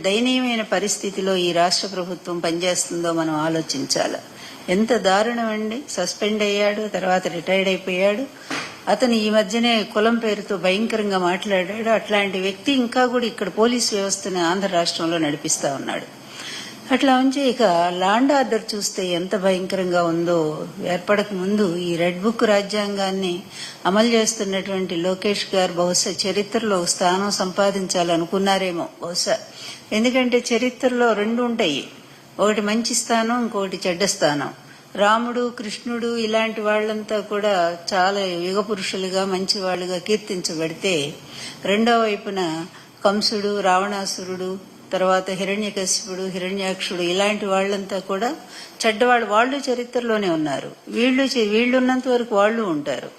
దయనీయమైన పరిస్థితిలో ఈ రాష్ట్ర ప్రభుత్వం పనిచేస్తుందో మనం ఆలోచించాలి. ఎంత దారుణం అండి. సస్పెండ్ అయ్యాడు, తర్వాత రిటైర్డ్ అయిపోయాడు. అతను ఈ మధ్యనే కులం పేరుతో భయంకరంగా మాట్లాడాడు. అట్లాంటి వ్యక్తి ఇంకా కూడా ఇక్కడ పోలీసు వ్యవస్థను ఆంధ్ర రాష్ట్రంలో నడిపిస్తా ఉన్నాడు. అట్లా ఉంచి ఇక లాండ్ ఆర్డర్ చూస్తే ఎంత భయంకరంగా ఉందో. ఏర్పడక ముందు ఈ రెడ్ బుక్ రాజ్యాంగాన్ని అమలు చేస్తున్నటువంటి లోకేష్ గారు బహుశా చరిత్రలో స్థానం సంపాదించాలనుకున్నారేమో బహుశా. ఎందుకంటే చరిత్రలో రెండు ఉంటాయి, ఒకటి మంచి స్థానం, ఇంకొకటి చెడ్డ స్థానం. రాముడు, కృష్ణుడు ఇలాంటి వాళ్ళంతా కూడా చాలా యుగ పురుషులుగా మంచి వాళ్ళుగా కీర్తించబడితే, రెండో వైపున కంసుడు, రావణాసురుడు, తర్వాత హిరణ్యకశిపుడు, హిరణ్యాక్షుడు ఇలాంటి వాళ్ళంతా కూడా చెడ్డవాళ్ళు. వాళ్ళు చరిత్రలోనే ఉన్నారు. వీళ్ళున్నంత వరకు వాళ్ళు ఉంటారు.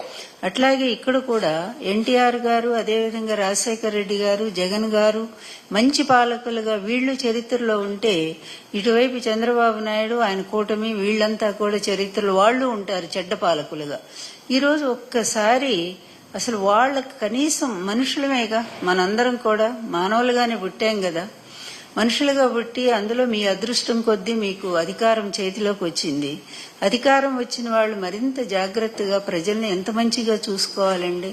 అట్లాగే ఇక్కడ కూడా ఎన్టీఆర్ గారు, అదేవిధంగా రాజశేఖర రెడ్డి గారు, జగన్ గారు మంచి పాలకులుగా వీళ్ళు చరిత్రలో ఉంటే, ఇటువైపు చంద్రబాబు నాయుడు, ఆయన కూటమి వీళ్ళంతా కూడా చరిత్రలో వాళ్ళు ఉంటారు చెడ్డ పాలకులుగా. ఈరోజు ఒక్కసారి అసలు వాళ్ళకి కనీసం మనుషులమేగా, మనందరం కూడా మానవులుగానే పుట్టాం కదా. మనుషులుగా పుట్టి అందులో మీ అదృష్టం కొద్దీ మీకు అధికారం చేతిలోకి వచ్చింది. అధికారం వచ్చిన వాళ్ళు మరింత జాగ్రత్తగా ప్రజల్ని ఎంత మంచిగా చూసుకోవాలండి.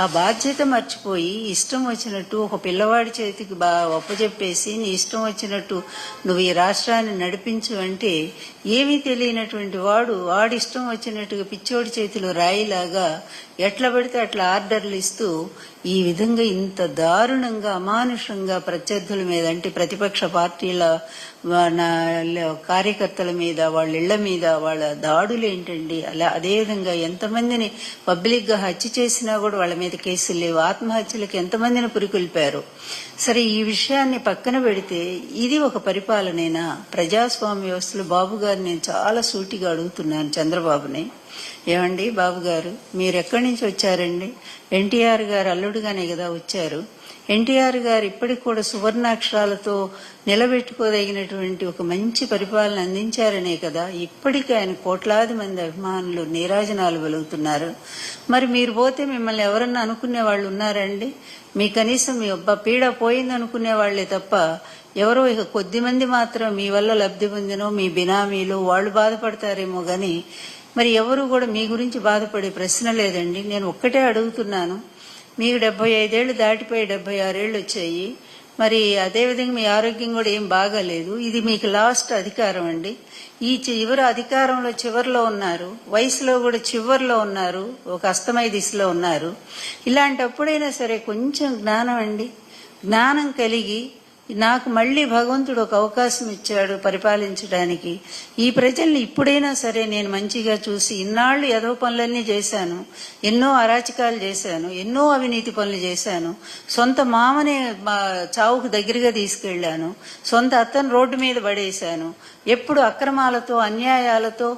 ఆ బాధ్యత మర్చిపోయి ఇష్టం వచ్చినట్టు ఒక పిల్లవాడి చేతికి ఒప్పజెప్పేసి నీ ఇష్టం వచ్చినట్టు నువ్వు ఈ రాష్ట్రాన్ని నడిపించు అంటే, ఏమీ తెలియనటువంటి వాడి ఇష్టం వచ్చినట్టుగా పిచ్చోడి చేతిలో రాయిలాగా ఎట్లా పడితే అట్లా ఆర్డర్లు ఇస్తూ ఈ విధంగా ఇంత దారుణంగా అమానుషంగా ప్రత్యర్థుల మీద, అంటే ప్రతిపక్ష పార్టీల కార్యకర్తల మీద, వాళ్ళ ఇళ్ల మీద వాళ్ళ దాడులు ఏంటండి. అదేవిధంగా ఎంతమందిని పబ్లిక్ గా హత్య చేసినా కూడా వాళ్ళ మీద కేసులు లేవు. ఆత్మహత్యలకు ఎంతమందిని పురికొల్పారు. సరే, ఈ విషయాన్ని పక్కన పెడితే ఇది ఒక పరిపాలనేనా? ప్రజాస్వామ్య వ్యవస్థలో బాబు గారు నేను చాలా సూటిగా అడుగుతున్నాను చంద్రబాబుని. ఏమండి బాబు గారు, మీరు ఎక్కడి నుంచి వచ్చారండి? ఎన్టీఆర్ గారు అల్లుడుగానే కదా వచ్చారు. ఎన్టీఆర్ గారు ఇప్పటికి కూడా సువర్ణాక్షరాలతో నిలబెట్టుకోదగినటువంటి ఒక మంచి పరిపాలన అందించారనే కదా ఇప్పటికీ ఆయన కోట్లాది మంది అభిమానులు నీరాజనాలు వెలుగుతున్నారు. మరి మీరు పోతే మిమ్మల్ని ఎవరన్నా అనుకునే వాళ్ళు ఉన్నారండి? మీ కనీసం మీ పీడ పోయింది అనుకునే వాళ్లే తప్ప ఎవరో ఇక కొద్ది మంది మాత్రం మీ వల్ల లబ్ధి పొందినో మీ బినామీలు వాళ్ళు బాధపడతారేమో గాని మరి ఎవరు కూడా మీ గురించి బాధపడే ప్రశ్న లేదండి. నేను ఒక్కటే అడుగుతున్నాను, మీకు 75 ఏళ్లు దాటిపోయి 76 ఏళ్లు వచ్చాయి. మరి అదేవిధంగా మీ ఆరోగ్యం కూడా ఏం బాగాలేదు. ఇది మీకు లాస్ట్ అధికారం అండి. ఈ చివరి అధికారంలో చివరిలో ఉన్నారు, వయసులో కూడా చివరిలో ఉన్నారు, ఒక అస్తమయ దిశలో ఉన్నారు. ఇలాంటప్పుడైనా సరే కొంచెం జ్ఞానం అండి, జ్ఞానం కలిగి నాకు మళ్లీ భగవంతుడు ఒక అవకాశం ఇచ్చాడు పరిపాలించడానికి. ఈ ప్రజల్ని ఇప్పుడైనా సరే నేను మంచిగా చూసి, ఇన్నాళ్లు ఏదో పనులన్నీ చేశాను, ఎన్నో అరాచకాలు చేశాను, ఎన్నో అవినీతి పనులు చేశాను, సొంత మామనే చావుకు దగ్గరగా తీసుకెళ్లాను, సొంత అత్తను రోడ్డు మీద పడేశాను, ఎప్పుడు అక్రమాలతో, అన్యాయాలతో,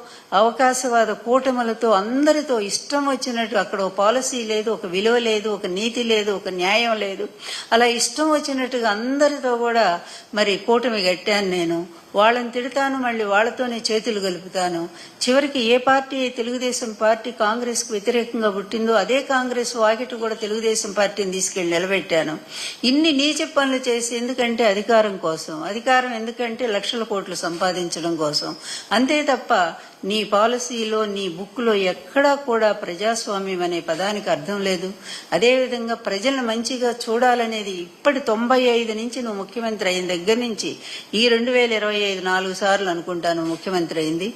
అవకాశవాద కూటములతో అందరితో ఇష్టం వచ్చినట్టు అక్కడ ఒక పాలసీ లేదు, ఒక విలువ లేదు, ఒక నీతి లేదు, ఒక న్యాయం లేదు. అలా ఇష్టం వచ్చినట్టుగా అందరితో కూడా మరి కూటమి కట్టాను నేను. వాళ్ళని తిడతాను, మళ్ళీ వాళ్లతోనే చేతులు కలుపుతాను. చివరికి ఏ పార్టీ తెలుగుదేశం పార్టీ కాంగ్రెస్ కు వ్యతిరేకంగా పుట్టిందో అదే కాంగ్రెస్ వాకిట కూడా తెలుగుదేశం పార్టీని తీసుకెళ్లి నిలబెట్టాను. ఇన్ని నీచ పనులు చేసి ఎందుకంటే అధికారం కోసం, అధికారం ఎందుకంటే లక్షల కోట్లు సంపాదించడం కోసం. అంతే తప్ప నీ పాలసీలో, నీ బుక్లో ఎక్కడా కూడా ప్రజాస్వామ్యం అనే పదానికి అర్థం లేదు. అదేవిధంగా ప్రజలను మంచిగా చూడాలనేది ఇప్పటి 95 నుంచి నువ్వు ముఖ్యమంత్రి అయిన దగ్గర నుంచి ఈ 2025 4 సార్లు అనుకుంటాను ముఖ్యమంత్రి అయింది.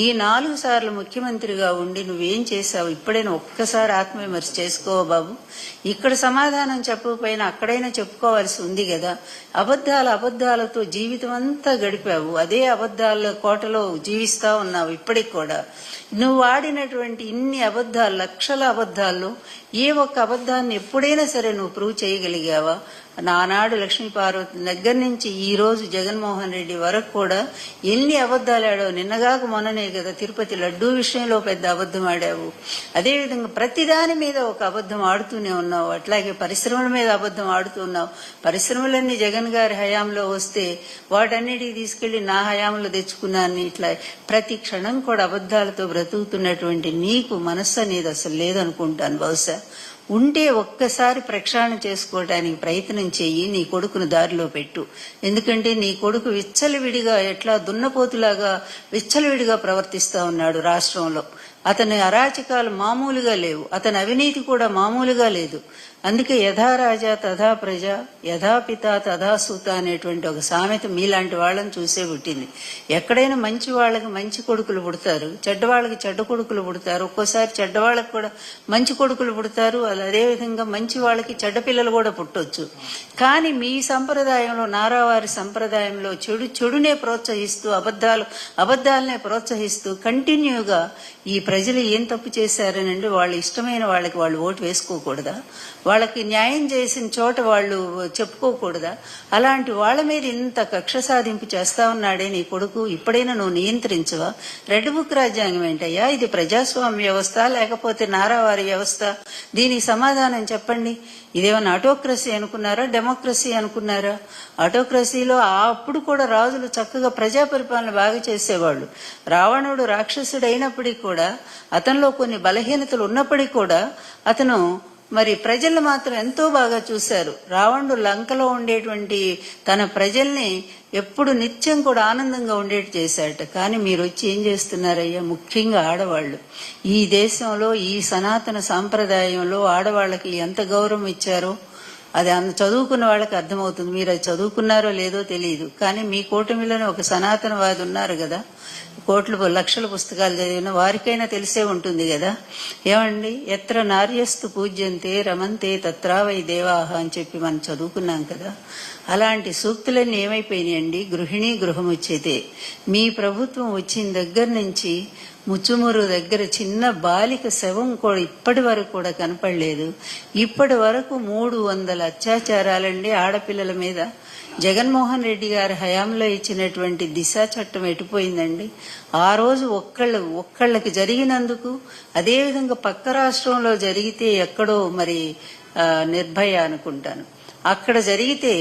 ఈ 4 సార్లు ముఖ్యమంత్రిగా ఉండి నువ్వేం చేశావు? ఇప్పుడైనా ఒక్కసారి ఆత్మవిమర్శ చేసుకోవా బాబు? ఇక్కడ సమాధానం చెప్పకపోయినా అక్కడైనా చెప్పుకోవాల్సి ఉంది కదా. అబద్ధాలతో జీవితం అంతా గడిపావు, అదే అబద్ధాల కోటలో జీవిస్తా ఉన్నావు. ఇప్పటికి కూడా నువ్వు ఆడినటువంటి ఇన్ని అబద్ధాలు, లక్షల అబద్ధాల్లో ఏ ఒక్క అబద్ధాన్ని ఎప్పుడైనా సరే నువ్వు ప్రూవ్ చేయగలిగావా? నానాడు లక్ష్మీపార్వతి దగ్గర నుంచి ఈ రోజు జగన్మోహన్ రెడ్డి వరకు కూడా ఎన్ని అబద్ధాలు ఆడావు. నిన్నగాక మొన్ననే కదా తిరుపతి లడ్డూ విషయంలో పెద్ద అబద్ధం ఆడావు. అదేవిధంగా ప్రతిదాని మీద ఒక అబద్ధం ఆడుతూనే ఉన్నావు. అట్లాగే పరిశ్రమల మీద అబద్ధం ఆడుతున్నావు. పరిశ్రమలన్నీ జగన్ గారి హయాంలో వస్తే వాటన్నిటికి తీసుకెళ్లి నా హయాంలో తెచ్చుకున్నాను. ఇట్లా ప్రతి క్షణం కూడా అబద్ధాలతో బ్రతుకుతున్నటువంటి నీకు మనస్సు అనేది అసలు లేదనుకుంటాను. బహుశా ఉంటే ఒక్కసారి ప్రక్షాళన చేసుకోవడానికి ప్రయత్నం చెయ్యి, నీ కొడుకును దారిలో పెట్టు. ఎందుకంటే నీ కొడుకు విచ్చలవిడిగా ఎట్లా దున్నపోతులాగా విచ్చలవిడిగా ప్రవర్తిస్తా ఉన్నాడు రాష్ట్రంలో. అతని అరాచకాలు మామూలుగా లేవు, అతని అవినీతి కూడా మామూలుగా లేదు. అందుకే యథా రాజా తథా ప్రజ, యథా పిత తథా సూత అనేటువంటి ఒక సామెత మీలాంటి వాళ్ళని చూసే పుట్టింది. ఎక్కడైనా మంచి వాళ్ళకి మంచి కొడుకులు పుడతారు, చెడ్డవాళ్ళకి చెడ్డ కొడుకులు పుడతారు, ఒక్కోసారి చెడ్డవాళ్ళకి కూడా మంచి కొడుకులు పుడతారు, అదేవిధంగా మంచి వాళ్ళకి చెడ్డ పిల్లలు కూడా పుట్టొచ్చు. కానీ మీ సంప్రదాయంలో, నారావారి సంప్రదాయంలో చెడునే ప్రోత్సహిస్తూ, అబద్ధాలనే ప్రోత్సహిస్తూ కంటిన్యూగా ఈ ప్రజలు ఏం తప్పు చేశారనండి, వాళ్ళు ఇష్టమైన వాళ్ళకి వాళ్ళు ఓటు వేసుకోకూడదా? వాళ్ళకి న్యాయం చేసిన చోట వాళ్ళు చెప్పుకోకూడదా? అలాంటి వాళ్ళ మీద ఇంత కక్ష సాధింపు చేస్తా ఉన్నాడే నీ కొడుకు. ఇప్పుడైనా నువ్వు నియంత్రించవా? రెడ్ బుక్ రాజ్యాంగం ఏంటయ్యా? ఇది ప్రజాస్వామ్య వ్యవస్థ లేకపోతే నారావారి వ్యవస్థ? దీనికి సమాధానం చెప్పండి. ఇదేమన్నా ఆటోక్రసీ అనుకున్నారా, డెమోక్రసీ అనుకున్నారా? ఆటోక్రసీలో అప్పుడు కూడా రాజులు చక్కగా ప్రజా పరిపాలన బాగా చేసేవాళ్ళు. రావణుడు రాక్షసుడు అయినప్పటికీ కూడా, అతనిలో కొన్ని బలహీనతలు ఉన్నప్పటికీ కూడా అతను మరి ప్రజలు మాత్రం ఎంతో బాగా చూశారు. రావణుడు లంకలో ఉండేటువంటి తన ప్రజల్ని ఎప్పుడు నిత్యం కూడా ఆనందంగా ఉండేట్టు చేశాడట. కానీ మీరు వచ్చి ఏం చేస్తున్నారయ్యా? ముఖ్యంగా ఆడవాళ్ళు ఈ దేశంలో, ఈ సనాతన సాంప్రదాయంలో ఆడవాళ్ళకి ఎంత గౌరవం ఇచ్చారో అది చదువుకున్న వాళ్ళకి అర్థమవుతుంది. మీరు అది చదువుకున్నారో లేదో తెలియదు. కానీ మీ కూటమిలోనే ఒక సనాతనవాది ఉన్నారు కదా, లక్షల పుస్తకాలు చదివిన వారికైనా తెలిసే ఉంటుంది కదా. ఏమండి, ఎత్ర నార్యస్తు పూజ్యంతే రమంతే తత్రా వై దేవాహ అని చెప్పి మనం చదువుకున్నాం కదా. అలాంటి సూక్తులన్నీ ఏమైపోయినాయండి? గృహిణీ గృహముచ్యతే. మీ ప్రభుత్వం వచ్చిన దగ్గర నుంచి ముచ్చుమురు దగ్గర చిన్న బాలిక శవం కూడా ఇప్పటి వరకు కూడా కనపడలేదు. ఇప్పటి వరకు 300 అత్యాచారాలండి ఆడపిల్లల మీద. జగన్మోహన్ రెడ్డి గారి హయాంలో ఇచ్చినటువంటి దిశ చట్టం ఎటుపోయిందండి? ఆ రోజు ఒక్కళ్ళకి జరిగినందుకు, అదేవిధంగా పక్క రాష్ట్రంలో జరిగితే ఎక్కడో మరి నిర్భయ అనుకుంటాను, అక్కడ జరిగితే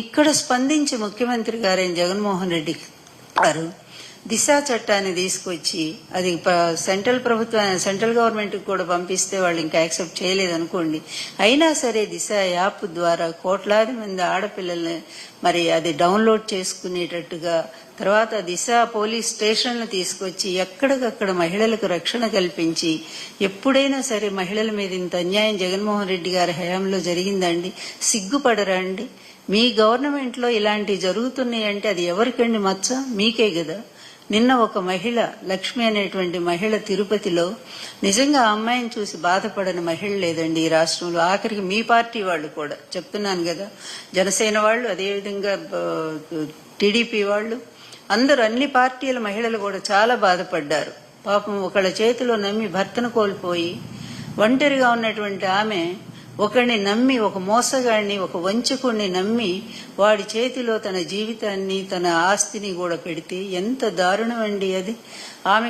ఇక్కడ స్పందించి ముఖ్యమంత్రి గారైన జగన్మోహన్ రెడ్డి గారు దిశ చట్టాన్ని తీసుకొచ్చి అది సెంట్రల్ గవర్నమెంట్ కూడా పంపిస్తే వాళ్ళు ఇంకా యాక్సెప్ట్ చేయలేదనుకోండి. అయినా సరే దిశ యాప్ ద్వారా కోట్లాది మంది ఆడపిల్లల్ని మరి అది డౌన్లోడ్ చేసుకునేటట్టుగా, తర్వాత దిశ పోలీస్ స్టేషన్లు తీసుకొచ్చి ఎక్కడికక్కడ మహిళలకు రక్షణ కల్పించి, ఎప్పుడైనా సరే మహిళల మీద ఇంత అన్యాయం జగన్మోహన్ రెడ్డి గారి హయాంలో జరిగిందండి? సిగ్గుపడరా అండి? మీ గవర్నమెంట్లో ఇలాంటివి జరుగుతున్నాయంటే అది ఎవరికండి మచ్చ? మీకే కదా. నిన్న ఒక మహిళ, లక్ష్మి అనేటువంటి మహిళ, తిరుపతిలో నిజంగా ఆ అమ్మాయిని చూసి బాధపడని మహిళ లేదండి ఈ రాష్ట్రంలో. ఆఖరికి మీ పార్టీ వాళ్ళు కూడా, చెప్తున్నాను కదా, జనసేన వాళ్ళు, అదేవిధంగా టీడీపీ వాళ్ళు, అందరూ అన్ని పార్టీల మహిళలు కూడా చాలా బాధపడ్డారు. పాపం ఒకళ్ళ చేతిలో నమ్మి భర్తను కోల్పోయి ఒంటరిగా ఉన్నటువంటి ఆమె ఒకరిని నమ్మి, ఒక మోసగాడిని, ఒక వంచకుడిని నమ్మి వాడి చేతిలో తన జీవితాన్ని, తన ఆస్తిని కూడా పెడితే ఎంత దారుణం అండి అది. ఆమె